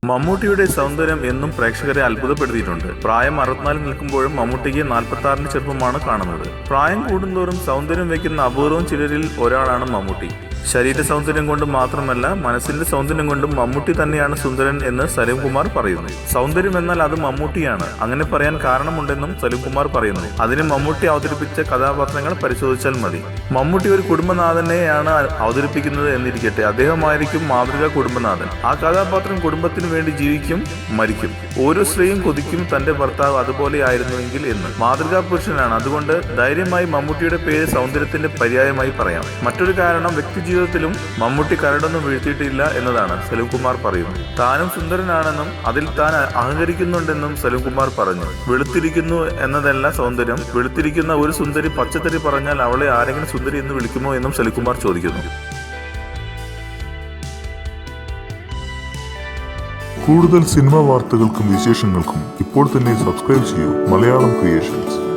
മമ്മൂട്ടിയുടെ സൗന്ദര്യം എന്നും പ്രേക്ഷകരെ അത്ഭുതപ്പെടുത്തിയിട്ടുണ്ട്. പ്രായം 64 നിൽക്കുമ്പോഴും മമ്മൂട്ടിക്ക് 46 ചെറുപ്പമാണ് കാണുന്നത്. പ്രായം കൂടുന്തോറും സൗന്ദര്യം വയ്ക്കുന്ന അപൂർവം ചിലരിൽ ഒരാളാണ് മമ്മൂട്ടി. ശരീര സൗന്ദര്യം കൊണ്ട് മാത്രമല്ല, മനസ്സിന്റെ സൗന്ദര്യം കൊണ്ടും മമ്മൂട്ടി തന്നെയാണ് സുന്ദരൻ എന്ന് സലിംകുമാർ പറയുന്നു. സൗന്ദര്യം എന്നാൽ അത് മമ്മൂട്ടിയാണ്. അങ്ങനെ പറയാൻ കാരണമുണ്ടെന്നും സലിംകുമാർ പറയുന്നു. അതിന് മമ്മൂട്ടി അവതരിപ്പിച്ച കഥാപാത്രങ്ങൾ പരിശോധിച്ചാൽ മതി. മമ്മൂട്ടി ഒരു കുടുംബനാഥനെയാണ് അവതരിപ്പിക്കുന്നത് എന്നിരിക്കട്ടെ, അദ്ദേഹമായിരിക്കും മാതൃകാ കുടുംബനാഥൻ. ആ കഥാപാത്രം കുടുംബത്തിന് വേണ്ടി ജീവിക്കും, മരിക്കും. ഓരോ സ്ത്രീയും കൊതിക്കും തന്റെ ഭർത്താവ് അതുപോലെ ആയിരുന്നുവെങ്കിൽ എന്ന്. മാതൃകാ പുരുഷനാണ്. അതുകൊണ്ട് ധൈര്യമായി മമ്മൂട്ടിയുടെ പേര് സൗന്ദര്യത്തിന്റെ പര്യായമായി പറയാം. മറ്റൊരു കാരണം, വ്യക്തി ജീവിതത്തിലും മമ്മൂട്ടി കരടൊന്നും വീഴ്ത്തിയിട്ടില്ല എന്നതാണ് സലിംകുമാർ പറയുന്നു. താനും സുന്ദരനാണെന്നും അതിൽ താൻ അഹങ്കരിക്കുന്നുണ്ടെന്നും സലിംകുമാർ പറഞ്ഞു. വെളുത്തിരിക്കുന്നു എന്നതല്ല സൗന്ദര്യം. വെളുത്തിരിക്കുന്ന ഒരു സുന്ദരി പച്ചത്തറി പറഞ്ഞാൽ അവളെ ആരെങ്കിലും സുന്ദരി എന്ന് വിളിക്കുമോ എന്നും സലിംകുമാർ ചോദിക്കുന്നു. കൂടുതൽ സിനിമാ വാർത്തകൾക്കും വിശേഷങ്ങൾക്കും ഇപ്പോൾ തന്നെ സബ്സ്ക്രൈബ് ചെയ്യൂ മലയാളം ക്രിയേഷൻസ്.